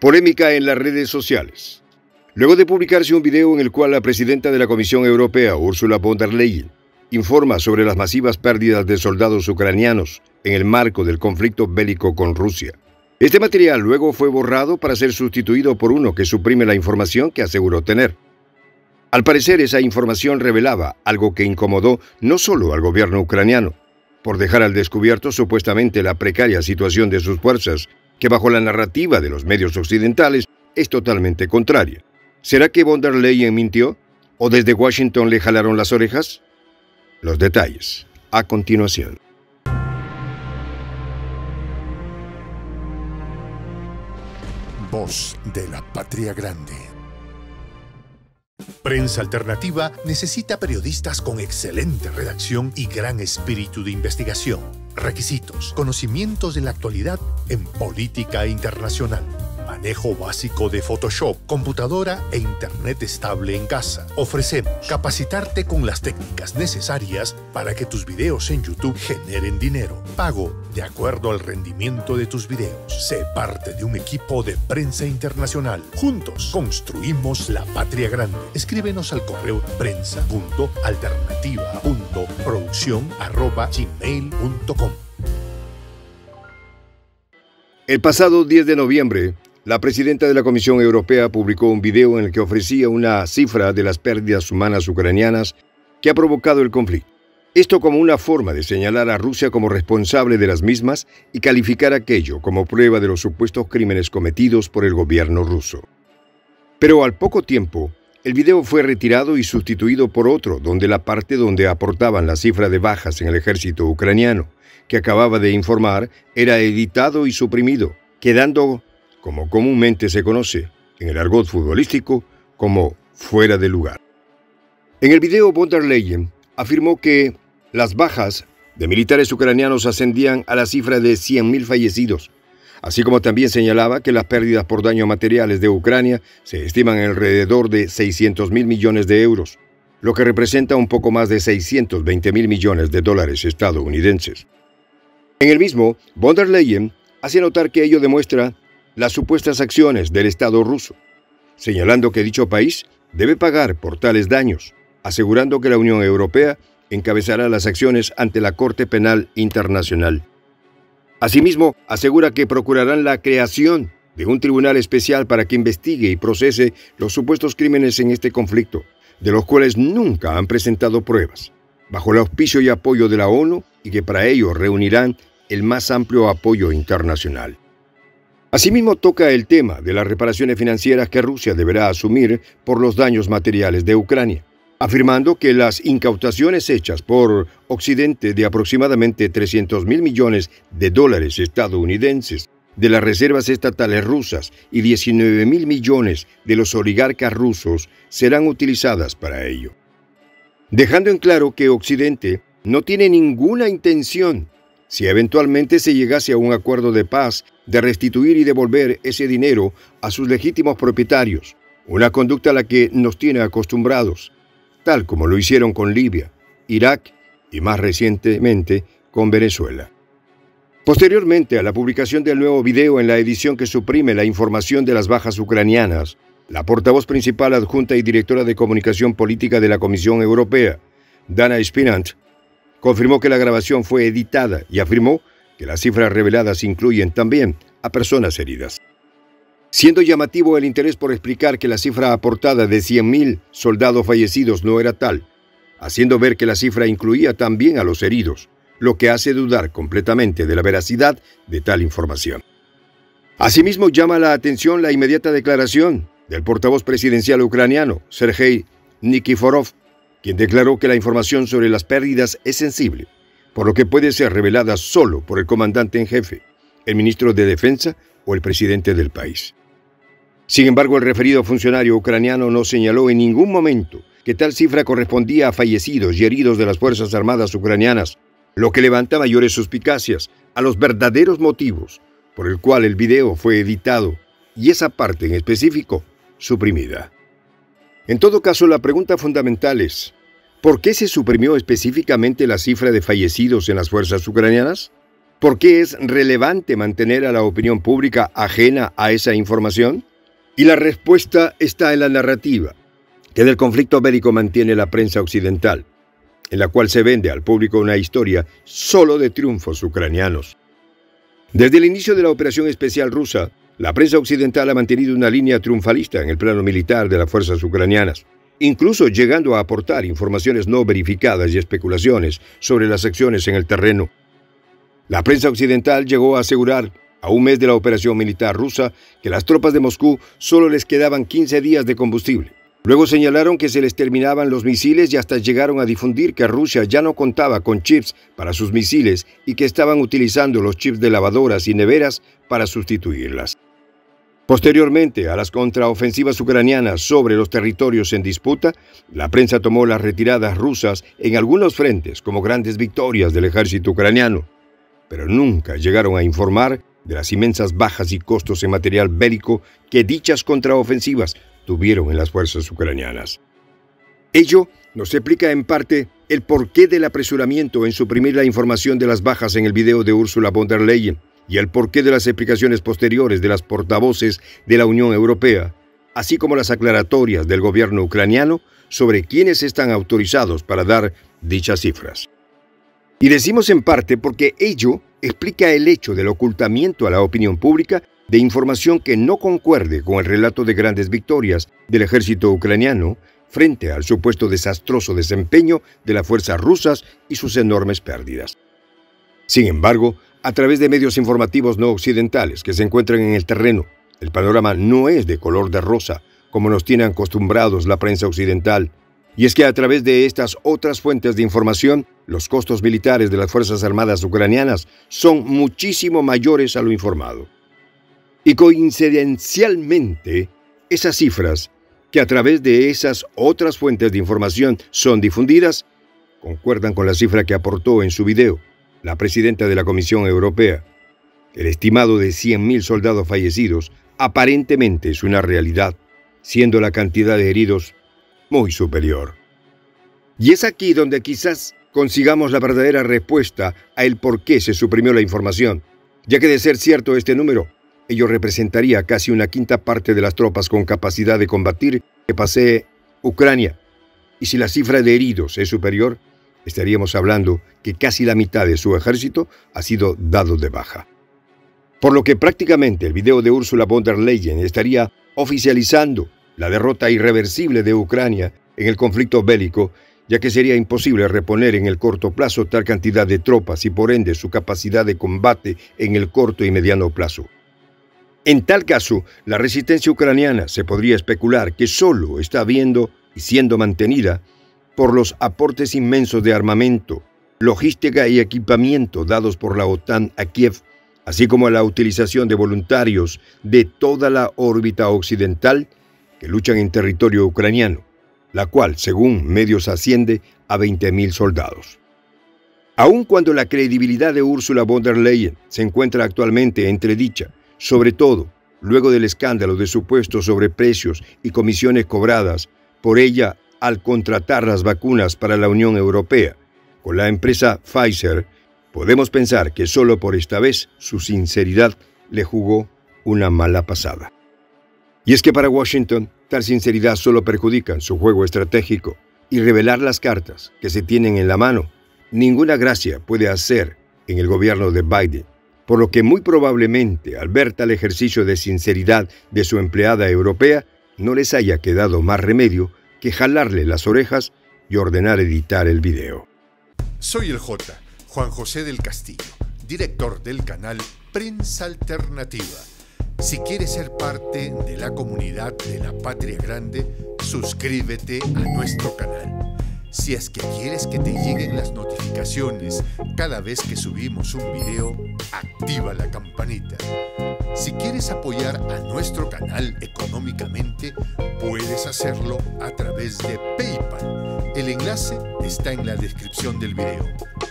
Polémica en las redes sociales. Luego de publicarse un video en el cual la presidenta de la Comisión Europea, Ursula von der Leyen, informa sobre las masivas pérdidas de soldados ucranianos en el marco del conflicto bélico con Rusia. Este material luego fue borrado para ser sustituido por uno que suprime la información que aseguró tener. Al parecer, esa información revelaba algo que incomodó no solo al gobierno ucraniano, por dejar al descubierto supuestamente la precaria situación de sus fuerzas, que bajo la narrativa de los medios occidentales es totalmente contraria. ¿Será que von der Leyen mintió? ¿O desde Washington le jalaron las orejas? Los detalles, a continuación. Voz de la Patria Grande. Prensa Alternativa necesita periodistas con excelente redacción y gran espíritu de investigación. Requisitos: conocimientos de la actualidad en política internacional, manejo básico de Photoshop, computadora e internet estable en casa. Ofrecemos capacitarte con las técnicas necesarias para que tus videos en YouTube generen dinero. Pago de acuerdo al rendimiento de tus videos. Sé parte de un equipo de Prensa Internacional. Juntos construimos la patria grande. Escríbenos al correo prensa.alternativa.produccion@gmail.com. El pasado 10 de noviembre, la presidenta de la Comisión Europea publicó un video en el que ofrecía una cifra de las pérdidas humanas ucranianas que ha provocado el conflicto. Esto como una forma de señalar a Rusia como responsable de las mismas y calificar aquello como prueba de los supuestos crímenes cometidos por el gobierno ruso. Pero al poco tiempo, el video fue retirado y sustituido por otro, donde la parte donde aportaban la cifra de bajas en el ejército ucraniano, que acababa de informar, era editado y suprimido, quedando, como comúnmente se conoce en el argot futbolístico, como fuera de lugar. En el video, von der Leyen afirmó que las bajas de militares ucranianos ascendían a la cifra de 100.000 fallecidos, así como también señalaba que las pérdidas por daños materiales de Ucrania se estiman en alrededor de 600.000 millones de euros, lo que representa un poco más de 620.000 millones de dólares estadounidenses. En el mismo, von der Leyen hace notar que ello demuestra las supuestas acciones del Estado ruso, señalando que dicho país debe pagar por tales daños, asegurando que la Unión Europea encabezará las acciones ante la Corte Penal Internacional. Asimismo, asegura que procurarán la creación de un tribunal especial para que investigue y procese los supuestos crímenes en este conflicto, de los cuales nunca han presentado pruebas, bajo el auspicio y apoyo de la ONU, y que para ello reunirán el más amplio apoyo internacional. Asimismo, toca el tema de las reparaciones financieras que Rusia deberá asumir por los daños materiales de Ucrania, afirmando que las incautaciones hechas por Occidente de aproximadamente 300.000 millones de dólares estadounidenses de las reservas estatales rusas y 19.000 millones de los oligarcas rusos serán utilizadas para ello, dejando en claro que Occidente no tiene ninguna intención, si eventualmente se llegase a un acuerdo de paz, de restituir y devolver ese dinero a sus legítimos propietarios, una conducta a la que nos tiene acostumbrados, tal como lo hicieron con Libia, Irak y más recientemente con Venezuela. Posteriormente a la publicación del nuevo video en la edición que suprime la información de las bajas ucranianas, la portavoz principal adjunta y directora de comunicación política de la Comisión Europea, Dana Spinant, confirmó que la grabación fue editada y afirmó que las cifras reveladas incluyen también a personas heridas, siendo llamativo el interés por explicar que la cifra aportada de 100.000 soldados fallecidos no era tal, haciendo ver que la cifra incluía también a los heridos, lo que hace dudar completamente de la veracidad de tal información. Asimismo, llama la atención la inmediata declaración del portavoz presidencial ucraniano, Sergei Nikiforov, quien declaró que la información sobre las pérdidas es sensible, por lo que puede ser revelada solo por el comandante en jefe, el ministro de Defensa o el presidente del país. Sin embargo, el referido funcionario ucraniano no señaló en ningún momento que tal cifra correspondía a fallecidos y heridos de las Fuerzas Armadas ucranianas, lo que levanta mayores suspicacias a los verdaderos motivos por el cual el video fue editado y esa parte en específico suprimida. En todo caso, la pregunta fundamental es, ¿por qué se suprimió específicamente la cifra de fallecidos en las fuerzas ucranianas? ¿Por qué es relevante mantener a la opinión pública ajena a esa información? Y la respuesta está en la narrativa que del conflicto bélico mantiene la prensa occidental, en la cual se vende al público una historia solo de triunfos ucranianos. Desde el inicio de la operación especial rusa, la prensa occidental ha mantenido una línea triunfalista en el plano militar de las fuerzas ucranianas, incluso llegando a aportar informaciones no verificadas y especulaciones sobre las acciones en el terreno. La prensa occidental llegó a asegurar, a un mes de la operación militar rusa, que las tropas de Moscú solo les quedaban 15 días de combustible. Luego señalaron que se les terminaban los misiles y hasta llegaron a difundir que Rusia ya no contaba con chips para sus misiles y que estaban utilizando los chips de lavadoras y neveras para sustituirlas. Posteriormente a las contraofensivas ucranianas sobre los territorios en disputa, la prensa tomó las retiradas rusas en algunos frentes como grandes victorias del ejército ucraniano, pero nunca llegaron a informar de las inmensas bajas y costos en material bélico que dichas contraofensivas tuvieron en las fuerzas ucranianas. Ello nos explica en parte el porqué del apresuramiento en suprimir la información de las bajas en el video de Ursula von der Leyen y el porqué de las explicaciones posteriores de las portavoces de la Unión Europea, así como las aclaratorias del gobierno ucraniano sobre quiénes están autorizados para dar dichas cifras. Y decimos en parte porque ello explica el hecho del ocultamiento a la opinión pública de información que no concuerde con el relato de grandes victorias del ejército ucraniano frente al supuesto desastroso desempeño de las fuerzas rusas y sus enormes pérdidas. Sin embargo, a través de medios informativos no occidentales que se encuentran en el terreno, el panorama no es de color de rosa, como nos tiene acostumbrados la prensa occidental, y es que a través de estas otras fuentes de información, los costos militares de las Fuerzas Armadas ucranianas son muchísimo mayores a lo informado. Y coincidencialmente, esas cifras, que a través de esas otras fuentes de información son difundidas, concuerdan con la cifra que aportó en su video la presidenta de la Comisión Europea. El estimado de 100.000 soldados fallecidos aparentemente es una realidad, siendo la cantidad de heridos muy superior. Y es aquí donde quizás consigamos la verdadera respuesta a el por qué se suprimió la información, ya que de ser cierto este número, ello representaría casi una quinta parte de las tropas con capacidad de combatir que posee Ucrania. Y si la cifra de heridos es superior, estaríamos hablando que casi la mitad de su ejército ha sido dado de baja. Por lo que prácticamente el video de Ursula von der Leyen estaría oficializando la derrota irreversible de Ucrania en el conflicto bélico, ya que sería imposible reponer en el corto plazo tal cantidad de tropas y por ende su capacidad de combate en el corto y mediano plazo. En tal caso, la resistencia ucraniana se podría especular que solo está habiendo y siendo mantenida por los aportes inmensos de armamento, logística y equipamiento dados por la OTAN a Kiev, así como la utilización de voluntarios de toda la órbita occidental que luchan en territorio ucraniano, la cual, según medios, asciende a 20.000 soldados. Aun cuando la credibilidad de Ursula von der Leyen se encuentra actualmente entredicha, sobre todo luego del escándalo de supuestos sobreprecios y comisiones cobradas por ella al contratar las vacunas para la Unión Europea con la empresa Pfizer, podemos pensar que solo por esta vez su sinceridad le jugó una mala pasada. Y es que para Washington, tal sinceridad solo perjudica su juego estratégico y revelar las cartas que se tienen en la mano, ninguna gracia puede hacer en el gobierno de Biden, por lo que muy probablemente al ver tal ejercicio de sinceridad de su empleada europea, no les haya quedado más remedio que jalarle las orejas y ordenar editar el video. Soy el J, Juan José del Castillo, director del canal Prensa Alternativa. Si quieres ser parte de la comunidad de la Patria Grande, suscríbete a nuestro canal. Si es que quieres que te lleguen las notificaciones cada vez que subimos un video, activa la campanita. Si quieres apoyar a nuestro canal económicamente, puedes hacerlo a través de PayPal. El enlace está en la descripción del video.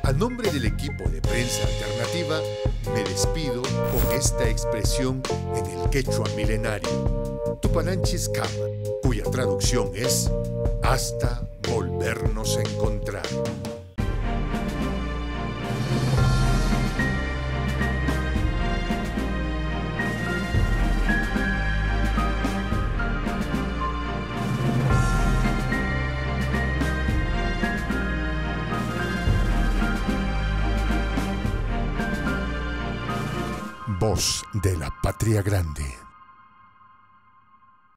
A nombre del equipo de Prensa Alternativa, me despido con esta expresión en el quechua milenario, Tupananchis Kama, cuya traducción es hasta volvernos a encontrar. Voz de la Patria Grande.